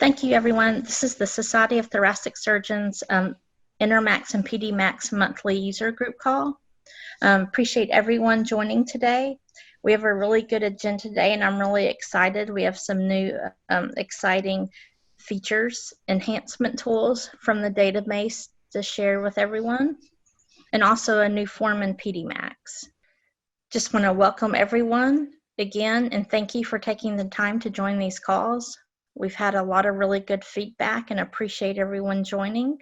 Thank you, everyone. This is the Society of Thoracic Surgeons Intermacs and Pdmacs monthly user group call. Appreciate everyone joining today. We have a really good agenda today, and I'm really excited. We have some new exciting features, enhancement tools from the database to share with everyone, and also a new form in Pdmax. Just want to welcome everyone again, and thank you for taking the time to join these calls. We've had a lot of really good feedback and appreciate everyone joining.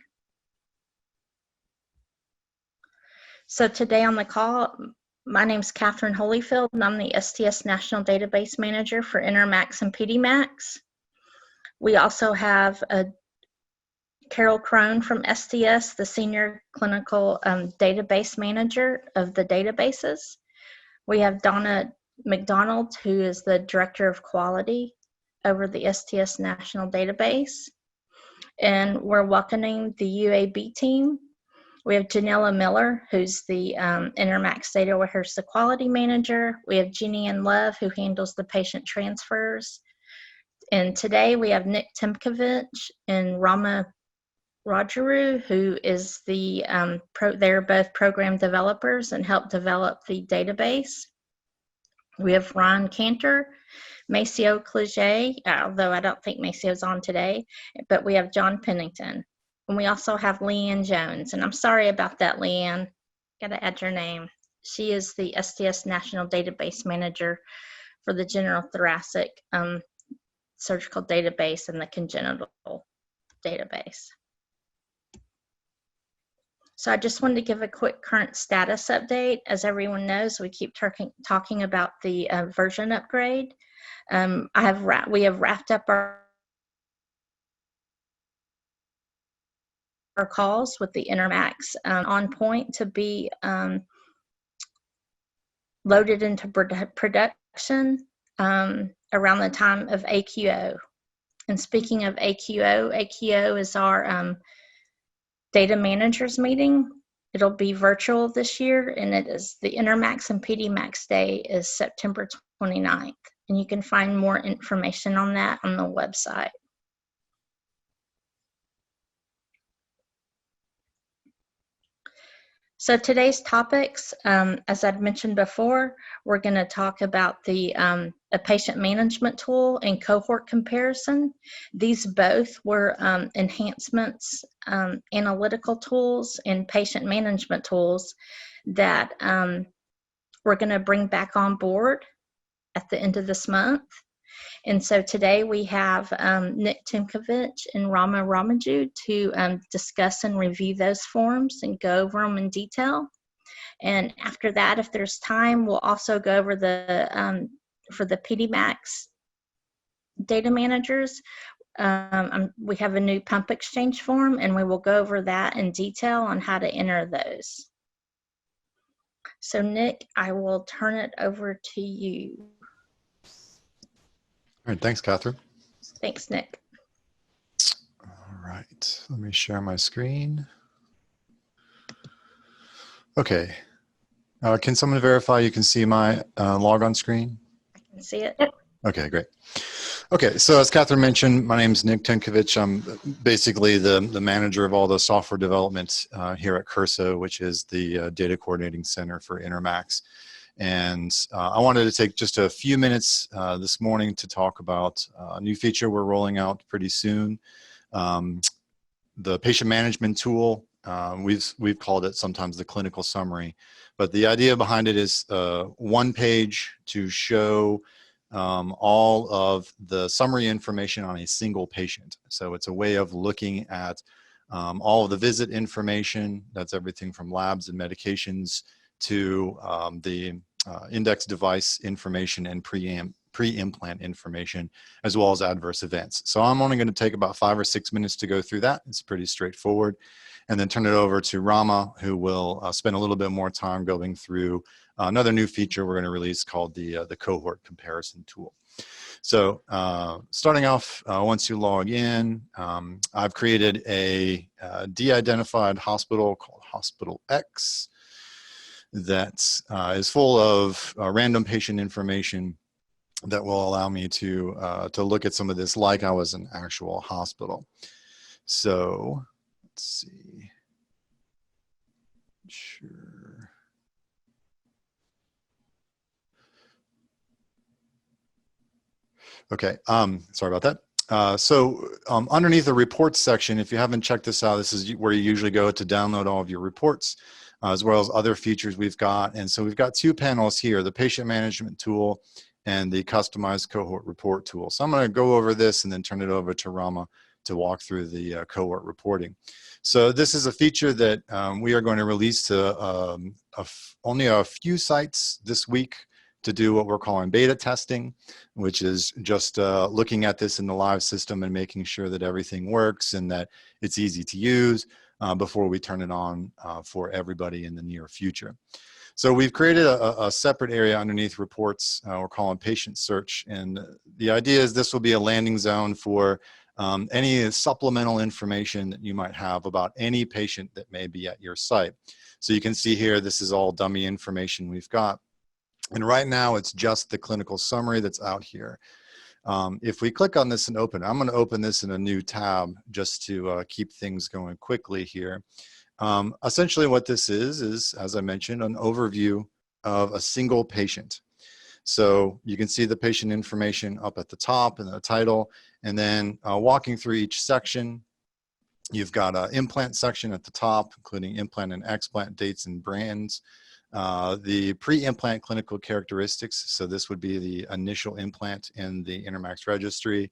So today on the call, my name's Catherine Holyfield, and I'm the STS National Database Manager for Intermax and Pedimacs. We also have Carol Crone from STS, the Senior Clinical Database Manager of the databases. We have Donna McDonald, who is the Director of Quality over the STS National Database. And we're welcoming the UAB team. We have Janella Miller, who's the Intermax Data Warehouse the Quality Manager. We have Jeannie Ann Love, who handles the patient transfers. And today we have Nick Timkovich and Rama Rajaru, who is the, they're both program developers and help develop the database. We have Ron Cantor, Maceo Clige, although I don't think Maceo's on today, but we have John Pennington. And we also have Leanne Jones. And I'm sorry about that, Leanne. Got to add your name. She is the STS National Database Manager for the General Thoracic Surgical Database and the Congenital Database. So I just wanted to give a quick current status update. As everyone knows, we keep talking about the version upgrade. We have wrapped up our calls with the Intermax on point to be loaded into production around the time of AQO. And speaking of AQO, AQO is our data managers meeting. It'll be virtual this year, and it is the Intermax and Pedimacs Day is September 29th. And you can find more information on that on the website. So today's topics, as I'd mentioned before, we're going to talk about the a patient management tool and cohort comparison. These both were enhancements, analytical tools, and patient management tools that we're going to bring back on board at the end of this month. And so today we have Nick Timkovich and Rama Ramaju to discuss and review those forms and go over them in detail. And after that, if there's time, we'll also go over the, for the Pdmax data managers, we have a new pump exchange form, and we will go over that in detail on how to enter those. So Nick, I will turn it over to you. All right, thanks, Catherine. Thanks, Nick. All right, let me share my screen. Okay, can someone verify you can see my logon screen? I can see it. Okay, great. Okay, so as Catherine mentioned, my name is Nick Timkovich. I'm basically the manager of all the software development here at CURSO, which is the data coordinating center for Intermax. And I wanted to take just a few minutes this morning to talk about a new feature we're rolling out pretty soon. The patient management tool, we've called it sometimes the clinical summary, but the idea behind it is one page to show all of the summary information on a single patient. So it's a way of looking at all of the visit information. That's everything from labs and medications to the index device information and pre-implant information, as well as adverse events. So I'm only going to take about 5 or 6 minutes to go through that. It's pretty straightforward. And then turn it over to Rama, who will spend a little bit more time going through another new feature we're going to release called the cohort comparison tool. So starting off, once you log in, I've created a de-identified hospital called Hospital X that is full of random patient information that will allow me to look at some of this like I was in actual hospital. So let's see. Sure. Okay, sorry about that. So underneath the reports section, if you haven't checked this out, this is where you usually go to download all of your reports, as well as other features we've got. And so we've got two panels here, the patient management tool and the customized cohort report tool. So I'm going to go over this and then turn it over to Rama to walk through the cohort reporting. So this is a feature that we are going to release to only a few sites this week to do what we're calling beta testing, which is just looking at this in the live system and making sure that everything works and that it's easy to use before we turn it on for everybody in the near future. So we've created a separate area underneath reports we're calling patient search. And the idea is this will be a landing zone for any supplemental information that you might have about any patient that may be at your site. So you can see here, this is all dummy information we've got. And right now it's just the clinical summary that's out here. If we click on this and open, I'm going to open this in a new tab just to keep things going quickly here. Essentially what this is, as I mentioned, an overview of a single patient. So you can see the patient information up at the top and the title, and then walking through each section, you've got an implant section at the top, including implant and explant dates and brands. The pre-implant clinical characteristics, so this would be the initial implant in the Intermax registry,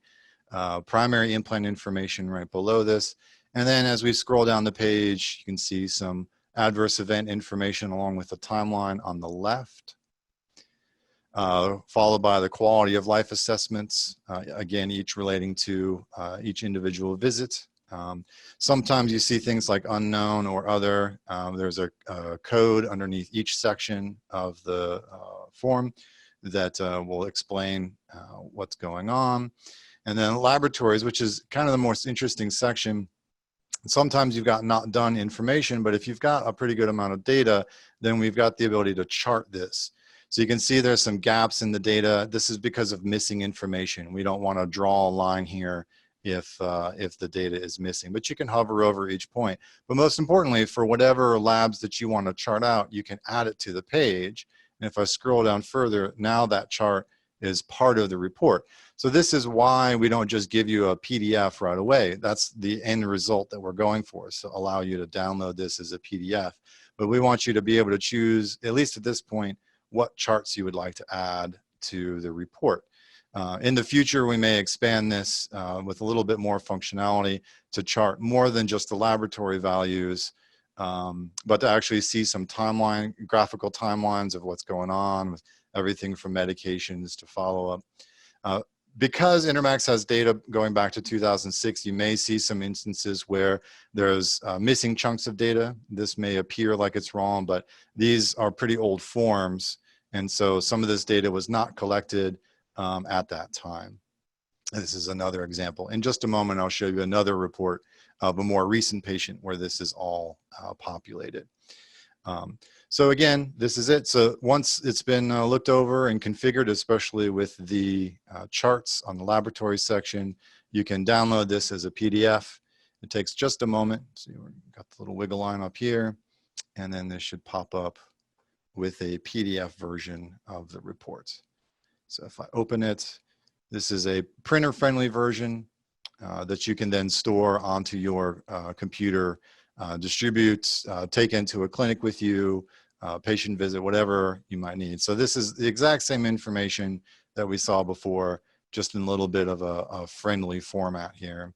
primary implant information right below this, and then as we scroll down the page, you can see some adverse event information along with the timeline on the left, followed by the quality of life assessments, again, each relating to each individual visit. Sometimes you see things like unknown or other. There's a code underneath each section of the form that will explain what's going on. And then laboratories, which is kind of the most interesting section. Sometimes you've got not done information, but if you've got a pretty good amount of data, then we've got the ability to chart this. So you can see there's some gaps in the data. This is because of missing information. We don't want to draw a line here if the data is missing, but you can hover over each point. But most importantly, for whatever labs that you want to chart out, you can add it to the page. And if I scroll down further, now that chart is part of the report. So this is why we don't just give you a PDF right away. That's the end result that we're going for, so allow you to download this as a PDF. But we want you to be able to choose, at least at this point, what charts you would like to add to the report. In the future, we may expand this with a little bit more functionality to chart more than just the laboratory values, but to actually see some graphical timelines of what's going on with everything from medications to follow-up. Because Intermax has data going back to 2006, you may see some instances where there's missing chunks of data. This may appear like it's wrong, but these are pretty old forms. And so some of this data was not collected at that time. This is another example. In just a moment, I'll show you another report of a more recent patient where this is all populated. So again, this is it. So once it's been looked over and configured, especially with the charts on the laboratory section, you can download this as a PDF. It takes just a moment. See, we've got the little wiggle line up here, and then this should pop up with a PDF version of the report. So if I open it, this is a printer-friendly version that you can then store onto your computer, distribute, take into a clinic with you, patient visit, whatever you might need. So this is the exact same information that we saw before, just in a little bit of a friendly format here.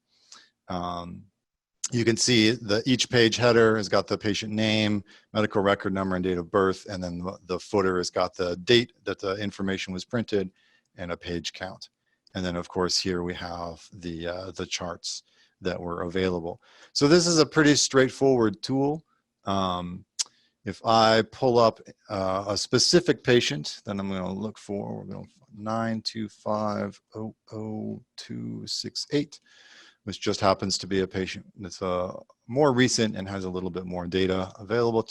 You can see each page header has got the patient name, medical record number, and date of birth, and then the footer has got the date that the information was printed and a page count. And then, of course, here we have the charts that were available. So this is a pretty straightforward tool. If I pull up a specific patient, then I'm going to look for, we're going to 925-00268, which just happens to be a patient that's more recent and has a little bit more data available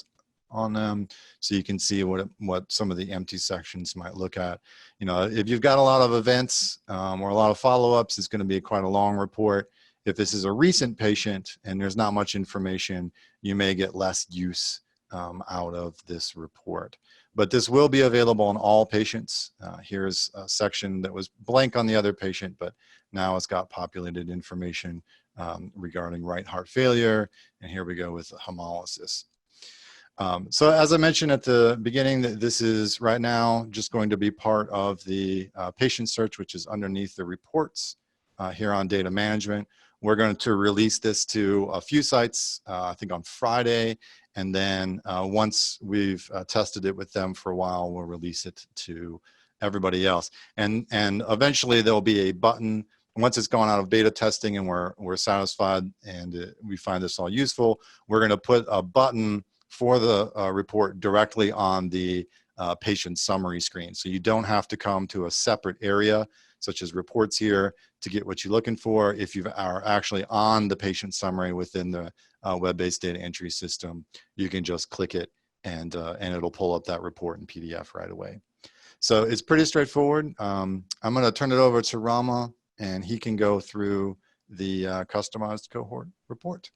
on them, so you can see what some of the empty sections might look at. You know, if you've got a lot of events or a lot of follow-ups, it's going to be quite a long report. If this is a recent patient and there's not much information, you may get less use out of this report. But this will be available on all patients. Here's a section that was blank on the other patient, but now it's got populated information regarding right heart failure. And here we go with hemolysis. So as I mentioned at the beginning, this is right now just going to be part of the patient search, which is underneath the reports here on data management. We're going to release this to a few sites, I think on Friday. And then once we've tested it with them for a while, we'll release it to everybody else. And eventually there'll be a button. Once it's gone out of beta testing and we're satisfied and we find this all useful, we're going to put a button for the report directly on the patient summary screen. So you don't have to come to a separate area, such as reports here, to get what you're looking for. If you are actually on the patient summary within the web-based data entry system, you can just click it and it'll pull up that report in PDF right away. So it's pretty straightforward. I'm going to turn it over to Rama, and he can go through the customized cohort report.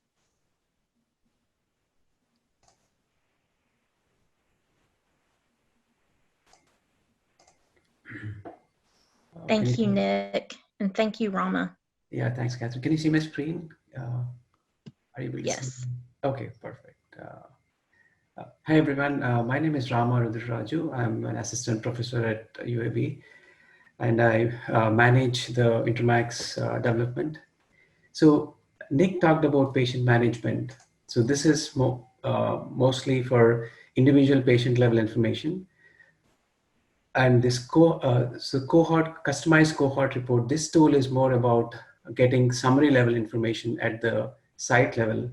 Thank you, Nick, and thank you, Rama. Yeah, thanks, Catherine. Can you see my screen? Are you able to Yes. see? Okay, perfect. Hi, everyone. My name is Rama Rudraraju. I'm an assistant professor at UAB, and I manage the Intermax development. So Nick talked about patient management. So this is mostly for individual patient level information. And this cohort, customized cohort report, this tool is more about getting summary level information at the site level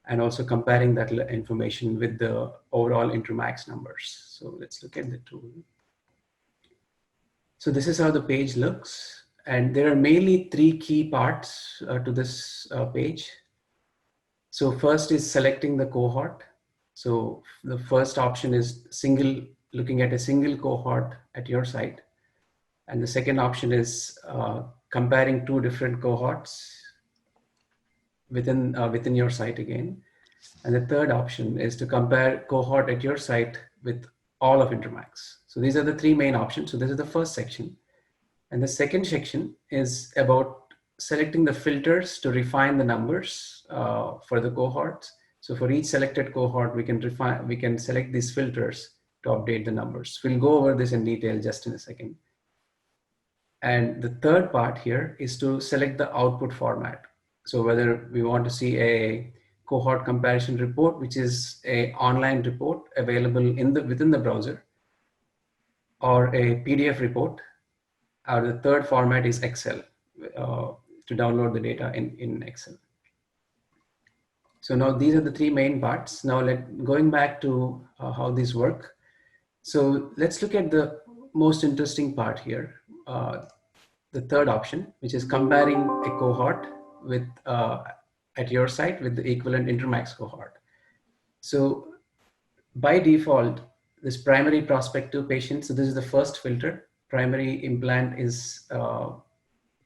and also comparing that information with the overall Intermax numbers. So let's look at the tool. So this is how the page looks. And there are mainly three key parts to this page. So first is selecting the cohort. So the first option is looking at a single cohort at your site. And the second option is comparing two different cohorts within your site again. And the third option is to compare cohort at your site with all of Intermax. So these are the three main options. So this is the first section. And the second section is about selecting the filters to refine the numbers for the cohorts. So for each selected cohort, we can select these filters to update the numbers. We'll go over this in detail just in a second. And the third part here is to select the output format. So whether we want to see a cohort comparison report, which is an online report available within the browser, or a PDF report, or the third format is Excel, to download the data in Excel. So now these are the three main parts. Now going back to how these work. So let's look at the most interesting part here, the third option, which is comparing a cohort with at your site with the equivalent Intermax cohort. So by default, this primary prospective patient, so this is the first filter, primary implant is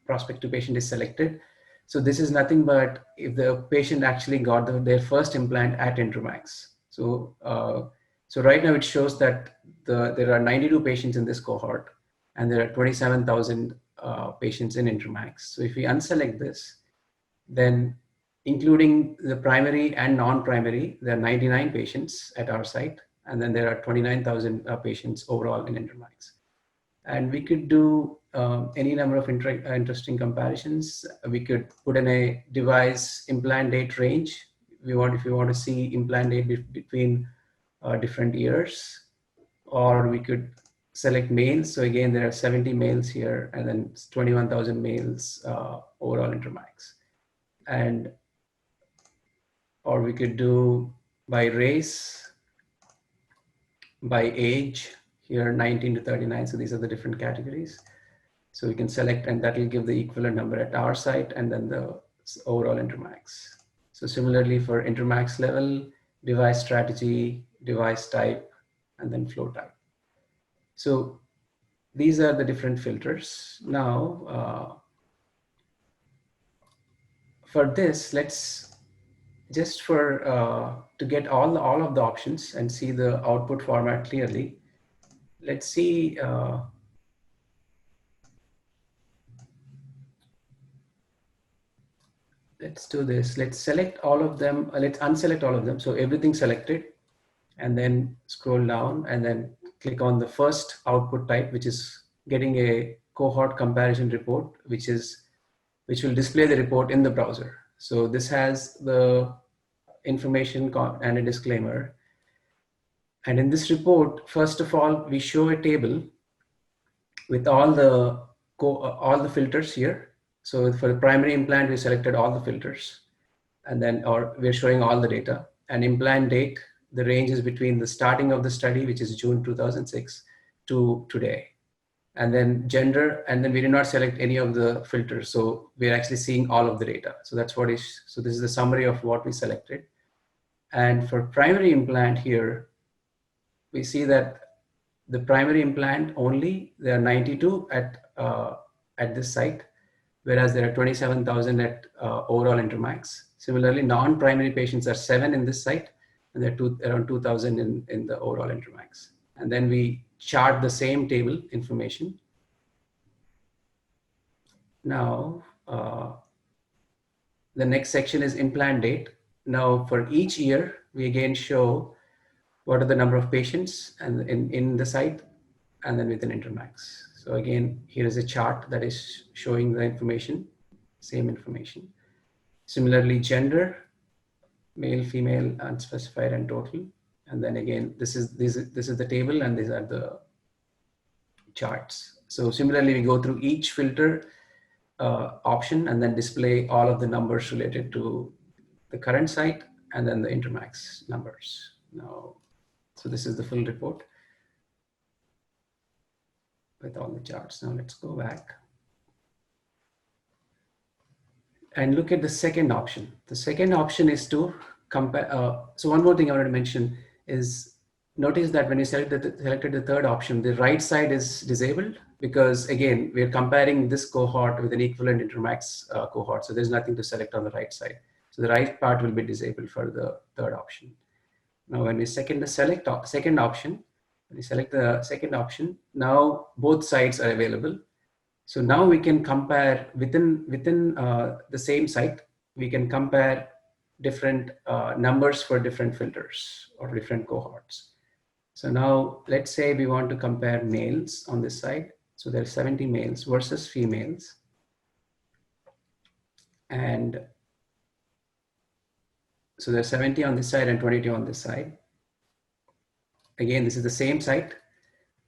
prospective patient is selected. So this is nothing but if the patient actually got their first implant at Intermax. So so right now it shows that there are 92 patients in this cohort, and there are 27,000 patients in Intermax. So if we unselect this, then including the primary and non-primary, there are 99 patients at our site, and then there are 29,000 patients overall in Intermax. And we could do any number of interesting comparisons. We could put in a device implant date range. If we want to see implant date between different years, or we could select males. So again, there are 70 males here, and then 21,000 males overall Intermax. And or we could do by race, by age, here 19 to 39. So these are the different categories. So we can select, and that will give the equivalent number at our site and then the overall Intermax. So similarly for Intermax level, device strategy, device type, and then flow type. So these are the different filters. Now, for this, let's just to get all of the options and see the output format clearly. Let's see. Let's do this. Let's select all of them. Let's unselect all of them. So everything selected, and then scroll down and then click on the first output type, which is getting a cohort comparison report, which will display the report in the browser. So this has the information and a disclaimer. And in this report, first of all, we show a table with all the filters here. So for the primary implant, we selected all the filters, and then we're showing all the data. And implant date, the range is between the starting of the study, which is June 2006, to today. And then gender, and then we did not select any of the filters. So we're actually seeing all of the data. So that's what is, so this is the summary of what we selected. And for primary implant here, we see that the primary implant only, there are 92 at this site, whereas there are 27,000 at overall Intermax. Similarly, non-primary patients are 7 in this site, and there are around 2,000 in the overall Intermax. And then we chart the same table information. Now, the next section is implant date. Now, for each year, we again show what are the number of patients and in the site, and then within Intermax. So again, here is a chart that is showing the information, same information. Similarly, gender, male, female, unspecified, and total. And then again, this is the table, and these are the charts. So similarly, we go through each filter option and then display all of the numbers related to the current site and then the Intermax numbers. Now, so this is the full report with all the charts. Now let's go back and look at the second option. The second option is to compare. So one more thing I wanted to mention is, notice that when you selected the third option, the right side is disabled because again, we're comparing this cohort with an equivalent Intermax cohort. So there's nothing to select on the right side. So the right part will be disabled for the third option. Now, when we select the second option, now both sides are available. So now we can compare within the same site, we can compare different numbers for different filters or different cohorts. So now let's say we want to compare males on this side. So there are 70 males versus females. And so there's 70 on this side and 22 on this side. Again, this is the same site,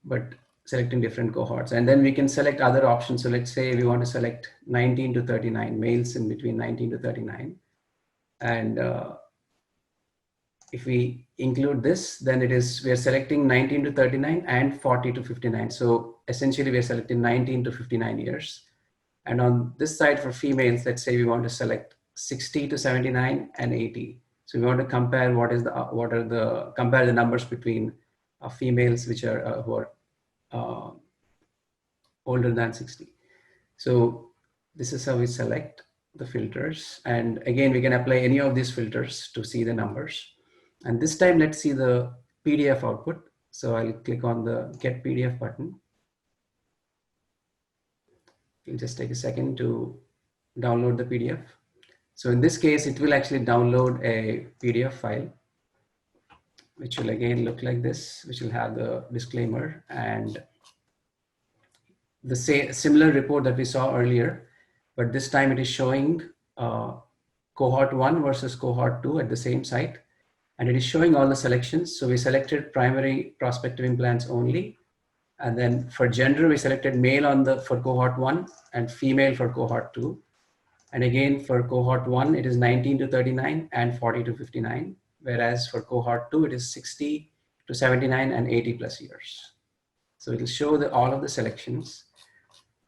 but selecting different cohorts. And then we can select other options. So let's say we want to select 19 to 39, males in between 19 to 39. And if we include this, then we are selecting 19 to 39 and 40 to 59. So essentially we are selecting 19 to 59 years. And on this side for females, let's say we want to select 60 to 79 and 80. So we want to compare compare the numbers between females which are who are older than 60. So this is how we select the filters. And again, we can apply any of these filters to see the numbers. And this time, let's see the PDF output. So I'll click on the Get PDF button. It'll just take a second to download the PDF. So in this case, it will actually download a PDF file, which will again look like this, which will have the disclaimer and the similar report that we saw earlier, but this time it is showing cohort 1 versus cohort 2 at the same site. And it is showing all the selections. So we selected primary prospective implants only. And then for gender, we selected male for cohort 1 and female for cohort 2. And again, for cohort 1, it is 19 to 39 and 40 to 59. Whereas for cohort 2, it is 60 to 79 and 80 plus years. So it will show all of the selections.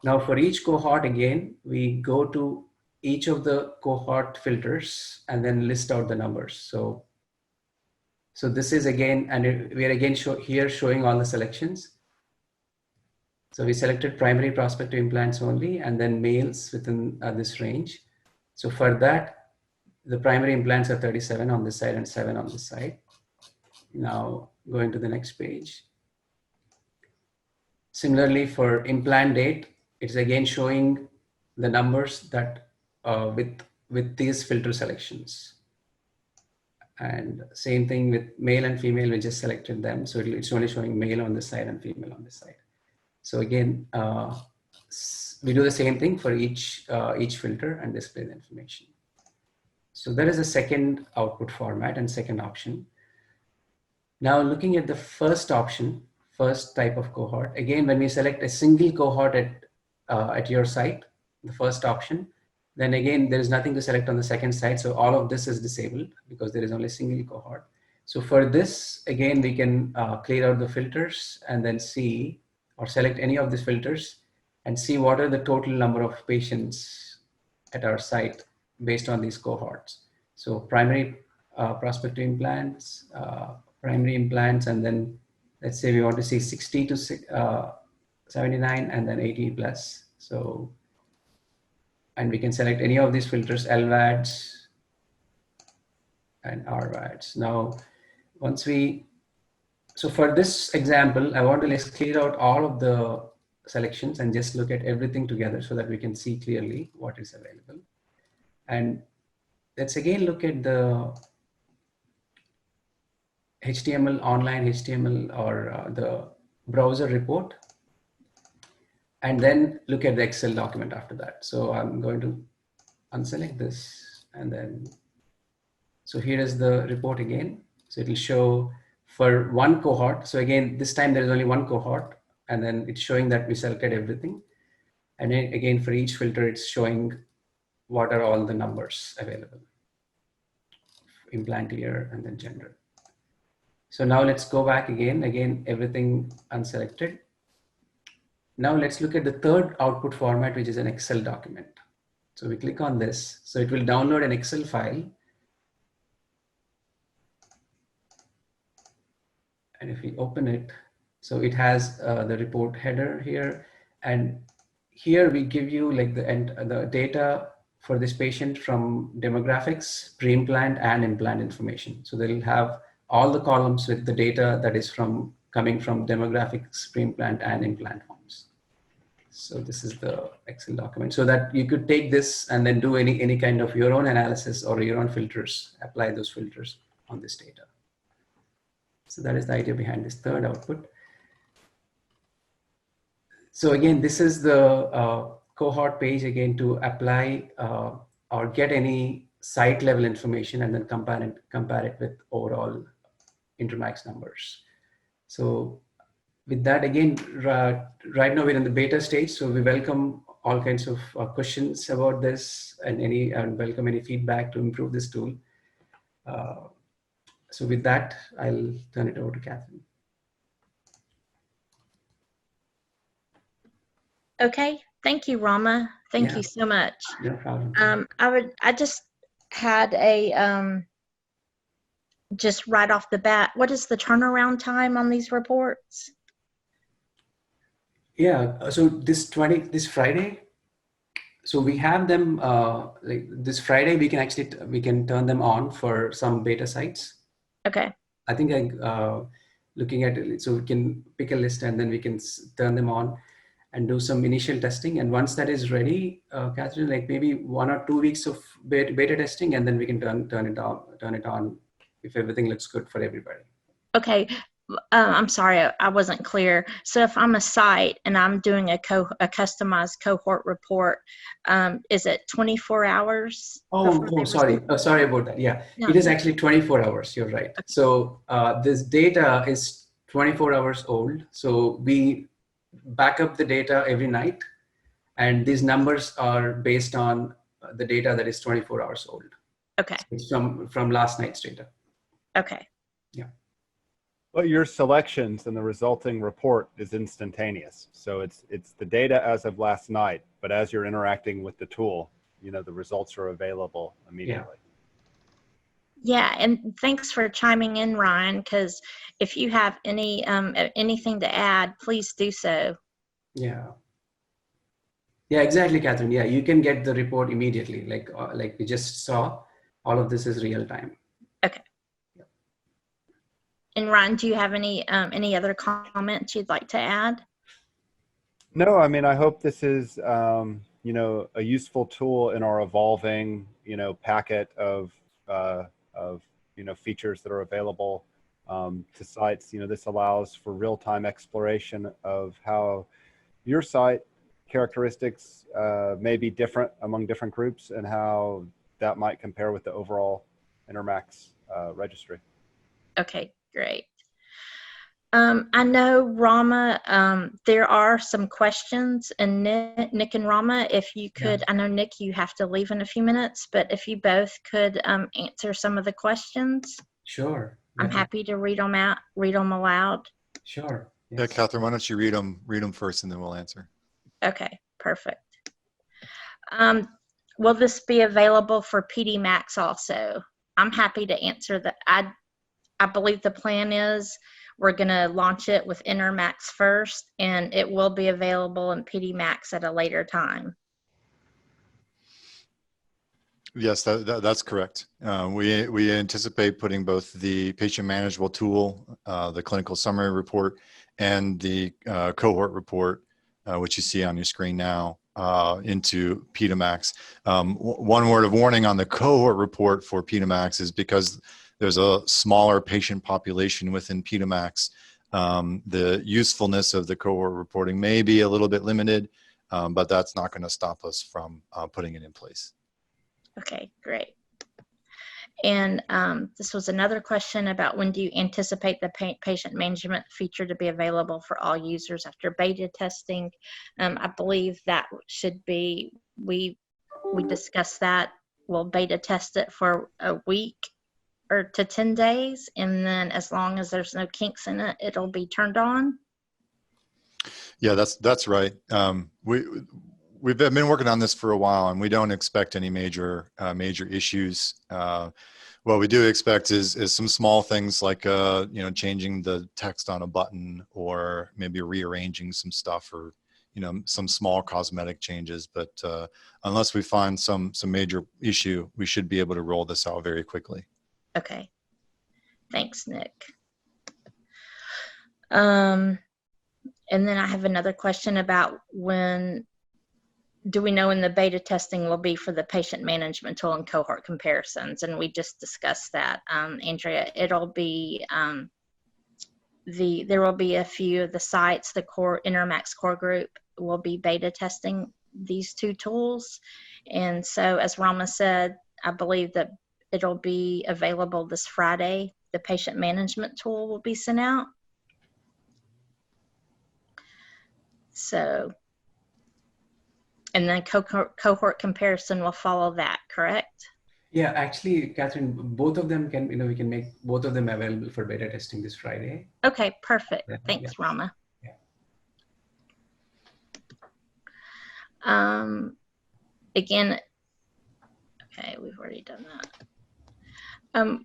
Now for each cohort, again, we go to each of the cohort filters and then list out the numbers. So So this is again, and we are again here showing all the selections. So we selected primary prospective implants only, and then males within this range. So for that, the primary implants are 37 on this side and 7 on this side. Now going to the next page. Similarly for implant date, it's again showing the numbers that with these filter selections. And same thing with male and female, we just selected them. So it's only showing male on this side and female on this side. So again, we do the same thing for each filter and display the information. So that is the second output format and second option. Now looking at the first option, first type of cohort, again, when we select a single cohort at your site, the first option, then again, there is nothing to select on the second side. So all of this is disabled because there is only a single cohort. So for this, again, we can clear out the filters and then see or select any of these filters and see what are the total number of patients at our site based on these cohorts. So primary prospective implants, primary implants, and then let's say we want to see 60 to 79 and then 80 plus. So, and we can select any of these filters, LVADs and RVADs. Now, once we, so for this example, I want to let's clear out all of the selections and just look at everything together so that we can see clearly what is available. And let's again look at the HTML, online HTML or the browser report, and then look at the Excel document after that. So I'm going to unselect this and then, so here is the report again. So it will show for one cohort. So again, this time there is only one cohort and then it's showing that we selected everything. And then again, for each filter, it's showing what are all the numbers available. Implant year and then gender. So now let's go back again, everything unselected. Now let's look at the third output format, which is an Excel document. So we click on this. So it will download an Excel file. And if we open it, so it has the report header here. And here we give you like the data for this patient from demographics, pre-implant and implant information. So they'll have all the columns with the data that is coming from demographics, pre-implant and implant forms. So this is the Excel document so that you could take this and then do any kind of your own analysis or your own filters, apply those filters on this data. So that is the idea behind this third output. So again, this is the cohort page again to apply or get any site level information and then compare it with overall Intermax numbers. So with that, again, right now we're in the beta stage, so we welcome all kinds of questions about this and welcome any feedback to improve this tool. So with that, I'll turn it over to Catherine. Okay, thank you, Rama. Thank you so much. No problem. I just had a just right off the bat, what is the turnaround time on these reports? Yeah, so this Friday, so we have them like this Friday. We can turn them on for some beta sites. Okay. I think looking at it, so we can pick a list and then we can turn them on and do some initial testing. And once that is ready, Catherine, like maybe 1 or 2 weeks of beta testing, and then we can turn it on if everything looks good for everybody. Okay. I'm sorry, I wasn't clear. So if I'm a site and I'm doing a customized cohort report, is it 24 hours? Oh, sorry. Sorry about that. Yeah, no. It is actually 24 hours. You're right. Okay. So this data is 24 hours old. So we back up the data every night. And these numbers are based on the data that is 24 hours old. Okay. So it's from last night's data. Okay. Yeah. Well, your selections and the resulting report is instantaneous. So it's the data as of last night, but as you're interacting with the tool, you know, the results are available immediately. Yeah, and thanks for chiming in, Ryan, because if you have anything to add, please do so. Yeah. Yeah, exactly, Catherine. Yeah, you can get the report immediately. Like we just saw, all of this is real time. Okay. And Ryan, do you have any other comments you'd like to add? No, I mean, I hope this is, you know, a useful tool in our evolving, you know, packet of, you know, features that are available to sites. You know, this allows for real-time exploration of how your site characteristics may be different among different groups and how that might compare with the overall Intermax registry. Okay, great. I know, Rama, there are some questions, and Nick and Rama, if you could, I know, Nick, you have to leave in a few minutes, but if you both could answer some of the questions, Sure. I'm happy to read them aloud. Sure. Yes. Yeah, Catherine, why don't you read them first and then we'll answer. Okay, perfect. Will this be available for Pdmax also? I'm happy to answer that. I believe the plan is we're going to launch it with Intermax first, and it will be available in Pdmax at a later time. Yes, that's correct. We anticipate putting both the patient manageable tool, the clinical summary report, and the cohort report, which you see on your screen now, into Pdmax. One word of warning on the cohort report for Pdmax is because there's a smaller patient population within Pdmax, the usefulness of the cohort reporting may be a little bit limited, but that's not going to stop us from putting it in place. Okay, great. And this was another question about when do you anticipate the patient management feature to be available for all users after beta testing? I believe that should be, we discussed that. We'll beta test it for a week or to 10 days. And then as long as there's no kinks in it, it'll be turned on. Yeah, that's right. We've been working on this for a while, and we don't expect any major issues. What we do expect is some small things like you know, changing the text on a button or maybe rearranging some stuff, or you know, some small cosmetic changes. But unless we find some major issue, we should be able to roll this out very quickly. Okay. Thanks, Nick. And then I have another question about when do we know when the beta testing will be for the patient management tool and cohort comparisons? And we just discussed that, Andrea. It'll be there will be a few of the sites, the core Intermax core group will be beta testing these two tools. And so, as Rama said, I believe that it'll be available this Friday. The patient management tool will be sent out. So, and then cohort comparison will follow that, correct? Yeah, actually, Catherine, both of them can, you know, we can make both of them available for beta testing this Friday. Okay, perfect. Yeah, Thanks, yeah. Rama. Yeah. Again, okay, we've already done that.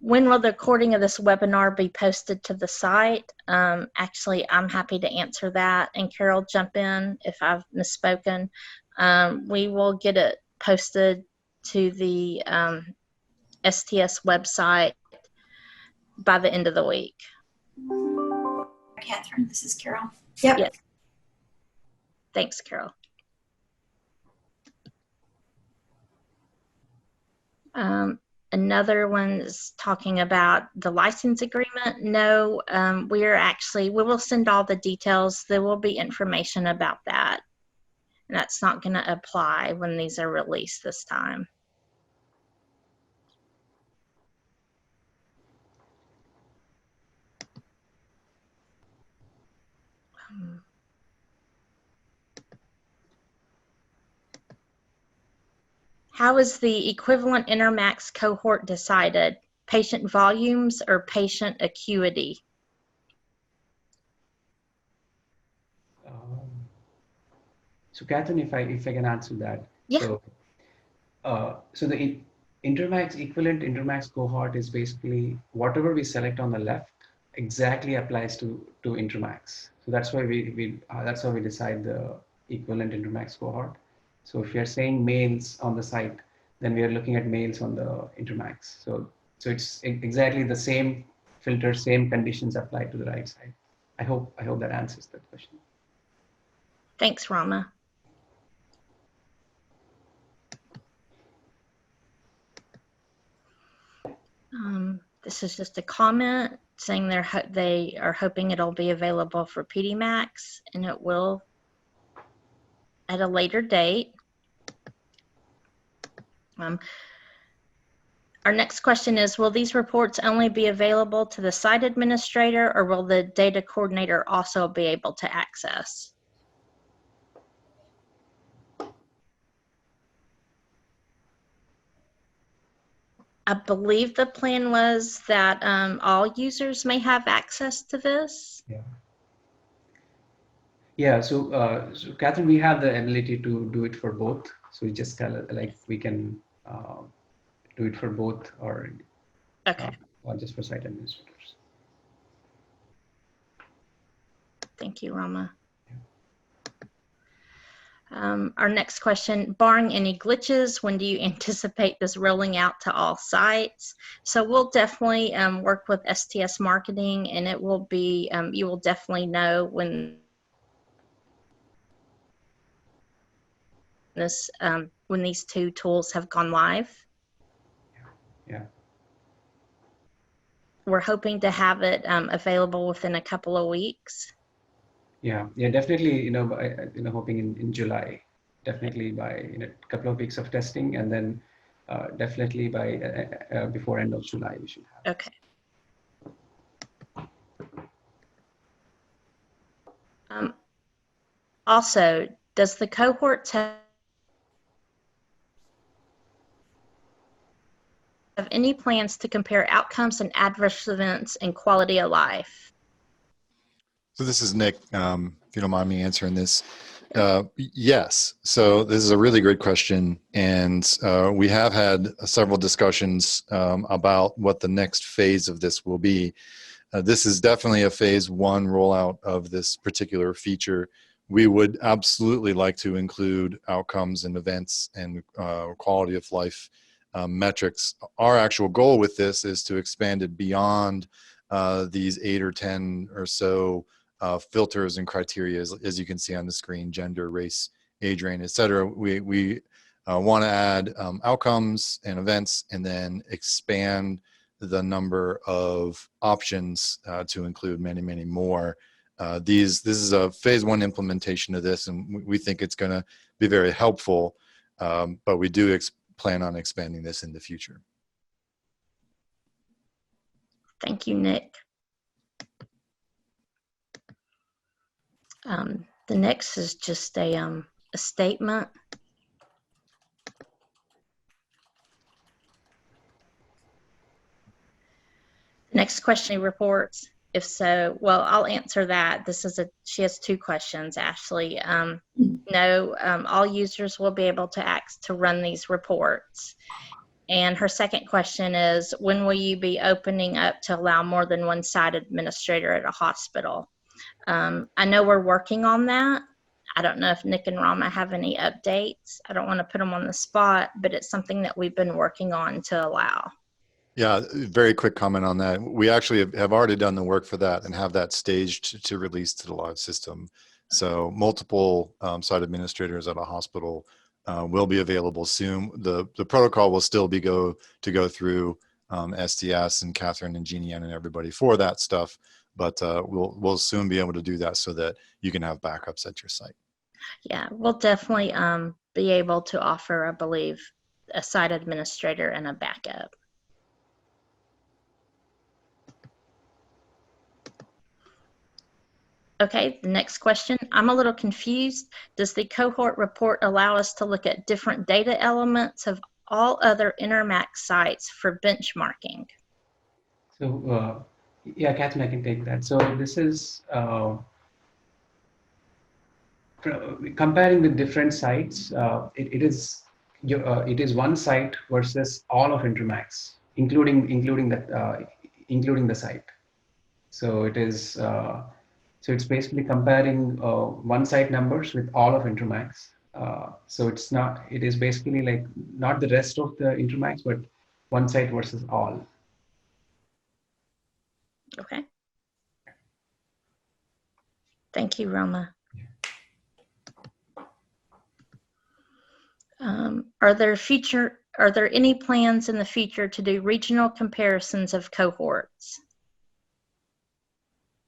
When will the recording of this webinar be posted to the site? Actually, I'm happy to answer that. And Carol, jump in if I've misspoken. We will get it posted to the STS website by the end of the week. Catherine, this is Carol. Yep. Yes. Thanks, Carol. Another one is talking about the license agreement. No, we will send all the details. There will be information about that. And that's not going to apply when these are released this time. How is the equivalent Intermax cohort decided? Patient volumes or patient acuity? So Catherine, if I can answer that. Yeah. So the Intermax equivalent Intermax cohort is basically whatever we select on the left exactly applies to Intermax. So that's why that's how we decide the equivalent Intermax cohort. So if you're saying males on the site, then we are looking at males on the Intermax. So it's exactly the same filter, same conditions apply to the right side. I hope that answers that question. Thanks, Rama. This is just a comment saying they are hoping it'll be available for Pdmax, and it will at a later date. Our next question is, will these reports only be available to the site administrator, or will the data coordinator also be able to access? I believe the plan was that all users may have access to this. Yeah. So Catherine, we have the ability to do it for both. So we just tell it like we can do it for both, or just for site administrators. Thank you, Rama. Our next question, barring any glitches, when do you anticipate this rolling out to all sites? So we'll definitely work with STS marketing, and it will be, you will definitely know when when these two tools have gone live. Yeah. We're hoping to have it available within a couple of weeks. Yeah, definitely. Hoping in July, definitely by a couple of weeks of testing, and then definitely by before end of July we should have. Okay. Also, does the cohort have any plans to compare outcomes and adverse events and quality of life? So this is Nick, if you don't mind me answering this. Yes, so this is a really great question, and we have had several discussions about what the next phase of this will be. This is definitely a phase 1 rollout of this particular feature. We would absolutely like to include outcomes and events and quality of life metrics. Our actual goal with this is to expand it beyond these 8 or 10 or so filters and criteria, as you can see on the screen: gender, race, age range, etc. We want to add outcomes and events, and then expand the number of options to include many, many more. This is a phase 1 implementation of this, and we think it's going to be very helpful, but we do plan on expanding this in the future. Thank you, Nick. The next is just a statement. Next question reports. If so, well, I'll answer that. She has 2 questions, Ashley. No, all users will be able to run these reports. And her second question is, when will you be opening up to allow more than one site administrator at a hospital? I know we're working on that. I don't know if Nick and Rama have any updates. I don't want to put them on the spot, but it's something that we've been working on to allow. Yeah, very quick comment on that. We actually have already done the work for that and have that staged to release to the live system. So multiple site administrators at a hospital will be available soon. The protocol will still be go through STS and Catherine and Jeannie and everybody for that stuff, but we'll soon be able to do that so that you can have backups at your site. Yeah, we'll definitely be able to offer, I believe, a site administrator and a backup. Okay, the next question. I'm a little confused. Does the cohort report allow us to look at different data elements of all other Intermac sites for benchmarking? So, yeah, Catherine, I can take that. So this is comparing the different sites. It is it is one site versus all of Intermax, including the site. So it is so it's basically comparing one site numbers with all of Intermax. So it is basically like not the rest of the Intermax, but one site versus all. Okay. Thank you, Roma. Are there any plans in the future to do regional comparisons of cohorts?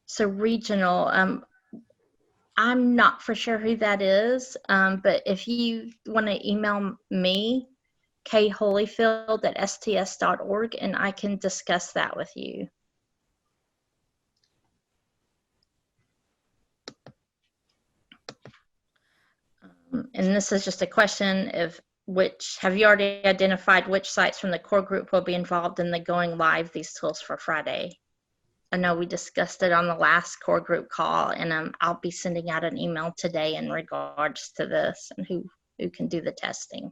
So regional, I'm not for sure who that is, but if you want to email me, kholyfield@sts.org, and I can discuss that with you. And this is just a question of have you already identified which sites from the core group will be involved in the going live these tools for Friday? I know we discussed it on the last core group call, and I'll be sending out an email today in regards to this and who can do the testing.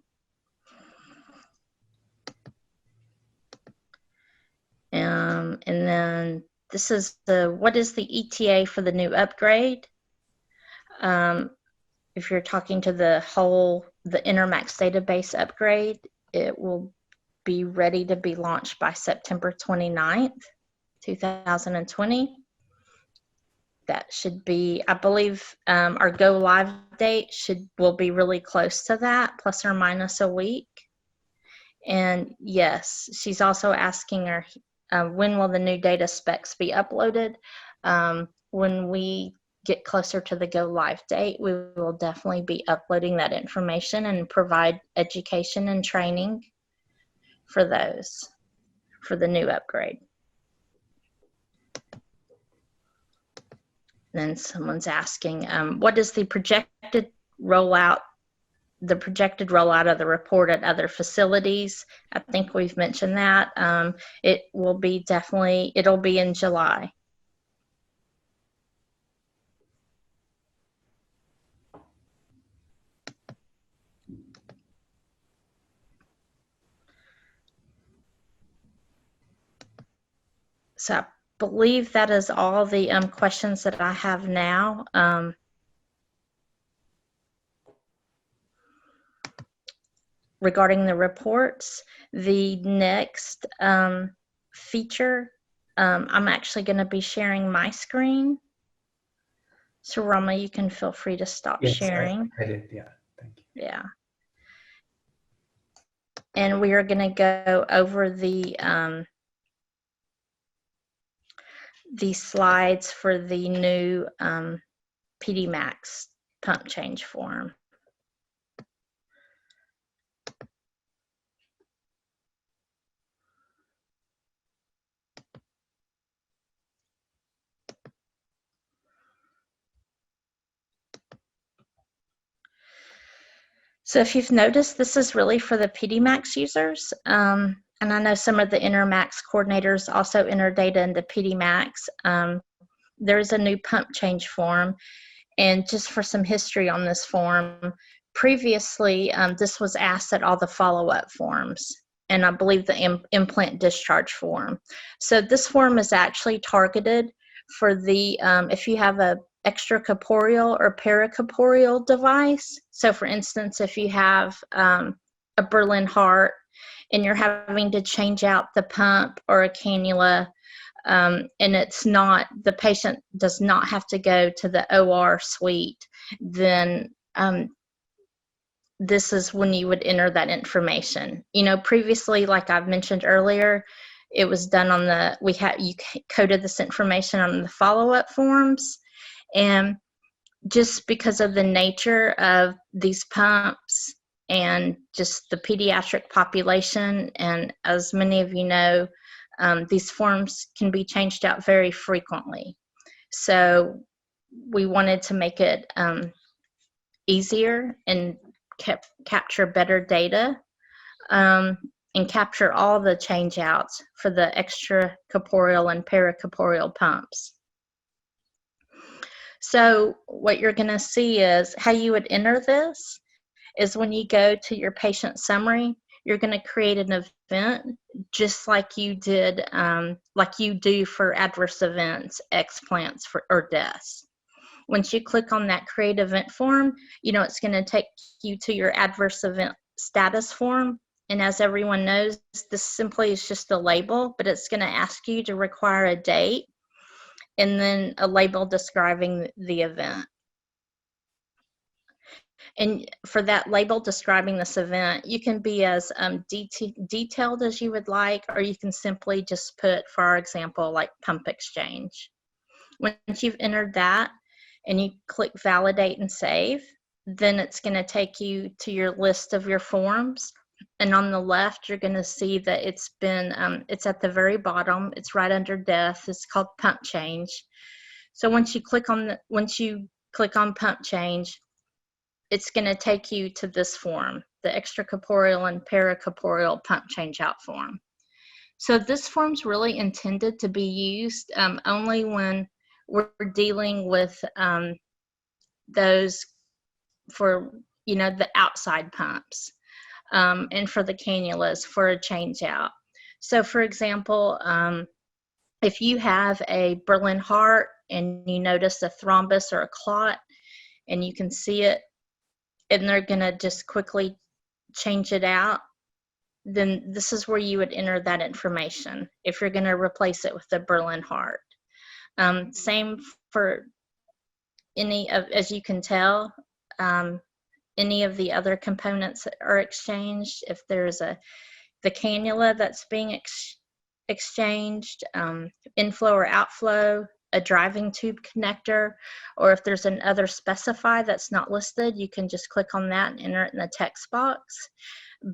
And then this is what is the ETA for the new upgrade? If you're talking to the Intermax database upgrade, it will be ready to be launched by September 29th, 2020. That should be, I believe, our go live date will be really close to that, plus or minus a week. And yes, she's also asking her, when will the new data specs be uploaded? When we get closer to the go live date, we will definitely be uploading that information and provide education and training for the new upgrade. Then someone's asking, what is the projected rollout of the report at other facilities? I think we've mentioned that. It will be it'll be in July. So I believe that is all the questions that I have now. Regarding the reports, the next feature, I'm actually going to be sharing my screen. So Rama, you can feel free to stop sharing. I did, yeah, thank you. Yeah. And we are going to go over the slides for the new Pdmax pump change form. So if you've noticed, this is really for the Pdmax users. And I know some of the Intermax coordinators also enter data into Pdmax. There's a new pump change form. And just for some history on this form, previously this was asked at all the follow-up forms, and I believe the implant discharge form. So this form is actually targeted for the, if you have a extracorporeal or paracorporeal device. So for instance, if you have a Berlin heart and you're having to change out the pump or a cannula, and the patient does not have to go to the OR suite, then this is when you would enter that information. Previously, like I've mentioned earlier, it was done on you coded this information on the follow-up forms. And just because of the nature of these pumps and just the pediatric population, and as many of you know, these forms can be changed out very frequently. So we wanted to make it easier and capture better data and capture all the change outs for the extracorporeal and paracorporeal pumps. So what you're going to see is how you would enter this is when you go to your patient summary, you're going to create an event just like you did, like you do for adverse events, explants, or deaths. Once you click on that create event form, it's going to take you to your adverse event status form. And as everyone knows, this simply is just a label, but it's going to ask you to require a date and then a label describing the event. And for that label describing this event, you can be as detailed as you would like, or you can simply just put, for our example, like pump exchange. Once you've entered that and you click validate and save, then it's going to take you to your list of your forms. And on the left, you're going to see that it's been, it's at the very bottom. It's right under death. It's called pump change. So once you click on pump change, it's going to take you to this form, the extracorporeal and paracorporeal pump change out form. So this form's really intended to be used only when we're dealing with those for, the outside pumps, and for the cannulas for a change out. So for example, if you have a Berlin heart and you notice a thrombus or a clot and you can see it, and they're going to just quickly change it out, then this is where you would enter that information if you're going to replace it with the Berlin heart. Same for any of, as you can tell, any of the other components that are exchanged. If there's the cannula that's being exchanged, inflow or outflow, a driving tube connector, or if there's another specify that's not listed, you can just click on that and enter it in the text box.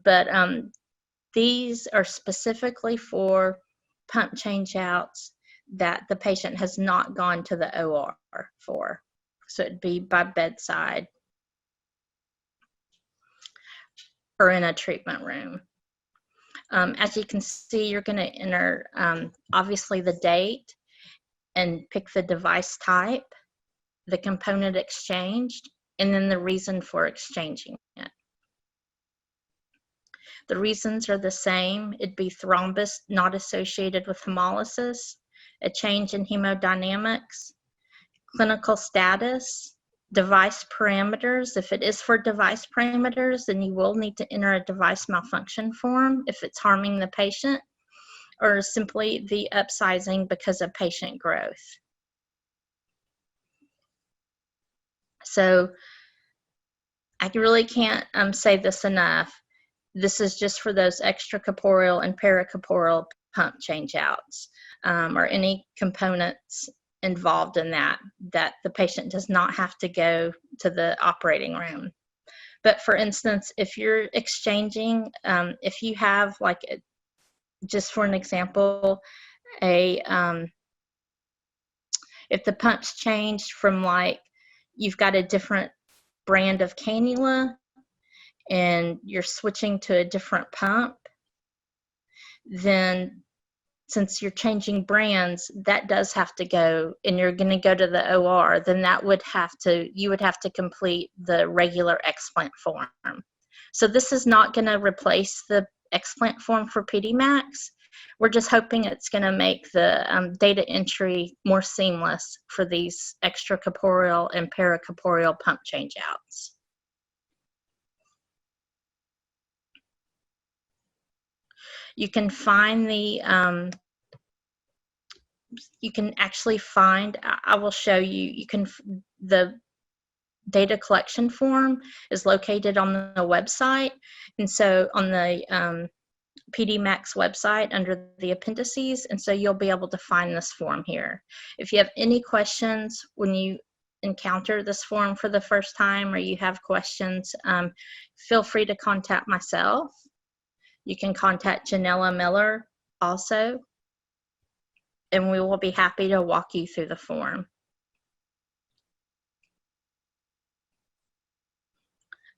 But these are specifically for pump change outs that the patient has not gone to the OR for. So it'd be by bedside or in a treatment room. As you can see, you're going to enter obviously the date and pick the device type, the component exchanged, and then the reason for exchanging it. The reasons are the same. It'd be thrombus not associated with hemolysis, a change in hemodynamics, clinical status, device parameters. If it is for device parameters, then you will need to enter a device malfunction form if it's harming the patient, or simply the upsizing because of patient growth. So I really can't say this enough. This is just for those extracorporeal and paracorporeal pump change outs, or any components involved in that the patient does not have to go to the operating room. But for instance, if you're exchanging, if you have like, just for an example, if the pump's changed from, like, you've got a different brand of cannula and you're switching to a different pump, then since you're changing brands, that does have to go, and you're going to go to the OR, then you would have to complete the regular explant form. So this is not going to replace the explant form for Pdmax. We're just hoping it's going to make the data entry more seamless for these extracorporeal and paracorporeal pump change outs. You can find you can actually find, I will show you, the data collection form is located on the website. And so on the Pdmax website under the appendices, and so you'll be able to find this form here. If you have any questions when you encounter this form for the first time, or you have questions, feel free to contact myself. You can contact Janella Miller also, and we will be happy to walk you through the form.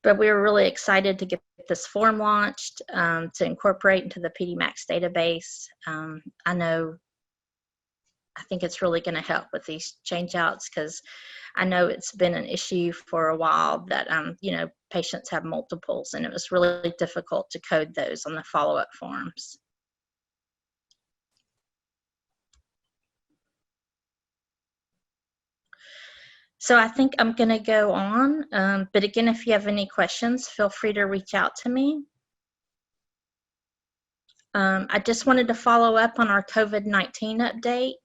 But we were really excited to get this form launched, to incorporate into the Pdmax database. I know I think it's really going to help with these change outs, because I know it's been an issue for a while that, patients have multiples, and it was really difficult to code those on the follow-up forms. So I think I'm going to go on, but again, if you have any questions, feel free to reach out to me. I just wanted to follow up on our COVID-19 update.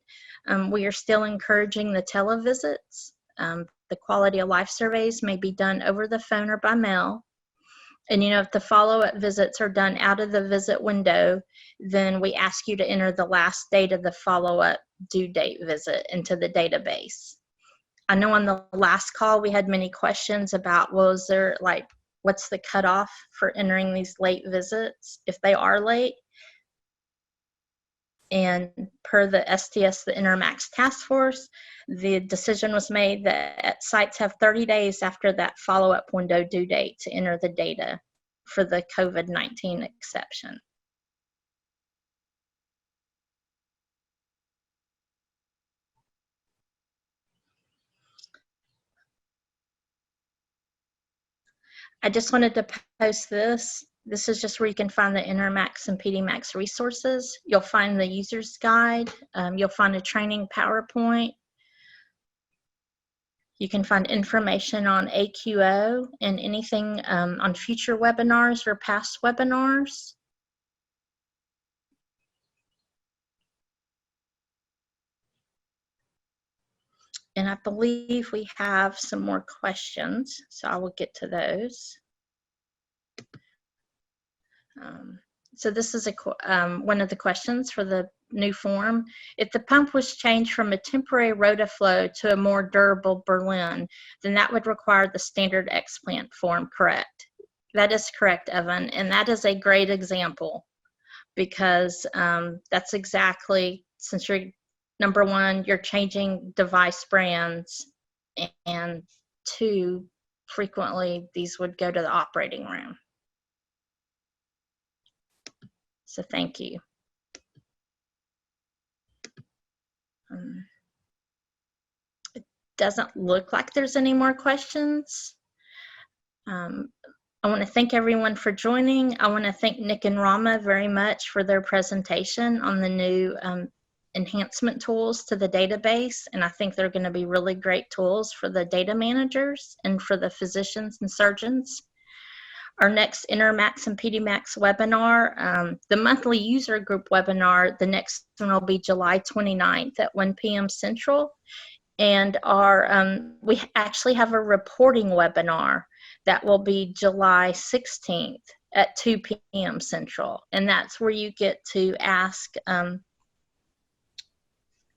We are still encouraging the televisits. The quality of life surveys may be done over the phone or by mail. And, if the follow-up visits are done out of the visit window, then we ask you to enter the last date of the follow-up due date visit into the database. I know on the last call we had many questions about, what's the cutoff for entering these late visits if they are late? And per the STS, the Intermax task force, the decision was made that sites have 30 days after that follow-up window due date to enter the data for the COVID-19 exception. I just wanted to post this. This is just where you can find the Intermax and Pdmax resources. You'll find the user's guide. You'll find a training PowerPoint. You can find information on AQO and anything on future webinars or past webinars. And I believe we have some more questions, so I will get to those. So this is one of the questions for the new form. If the pump was changed from a temporary Rotaflow to a more durable Berlin, then that would require the standard explant form, correct? That is correct, Evan, and that is a great example, because that's exactly, since you're, number one, you're changing device brands, and two, frequently these would go to the operating room. So thank you. It doesn't look like there's any more questions. I want to thank everyone for joining. I want to thank Nick and Rama very much for their presentation on the new enhancement tools to the database. And I think they're going to be really great tools for the data managers and for the physicians and surgeons. Our next Intermax and Pedimacs webinar, the monthly user group webinar, the next one will be July 29th at 1 p.m. Central. And we actually have a reporting webinar that will be July 16th at 2 p.m. Central. And that's where you get to ask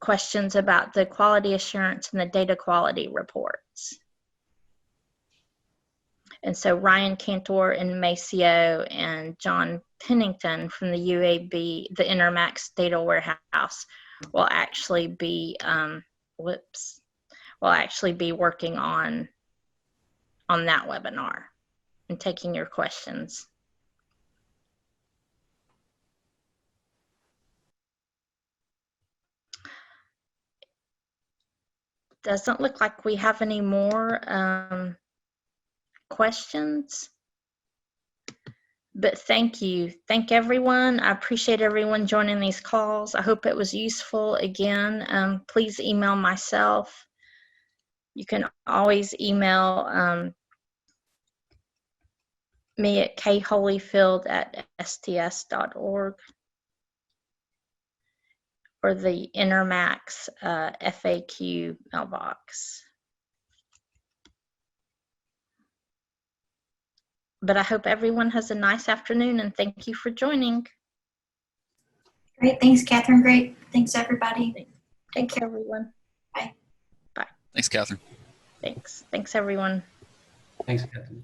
questions about the quality assurance and the data quality reports. And so Ryan Cantor and Maceo and John Pennington from the UAB, the Intermax Data Warehouse, will actually be working on that webinar and taking your questions. Doesn't look like we have any more questions, but thank you. Thank everyone. I appreciate everyone joining these calls. I hope it was useful. Again, please email myself. You can always email me at kholyfield@sts.org or the Intermax FAQ mailbox. But I hope everyone has a nice afternoon, and thank you for joining. Great. Thanks, Catherine. Great. Thanks, everybody. Thanks, everyone. Bye. Bye. Thanks, Catherine. Thanks. Thanks, everyone. Thanks, Catherine.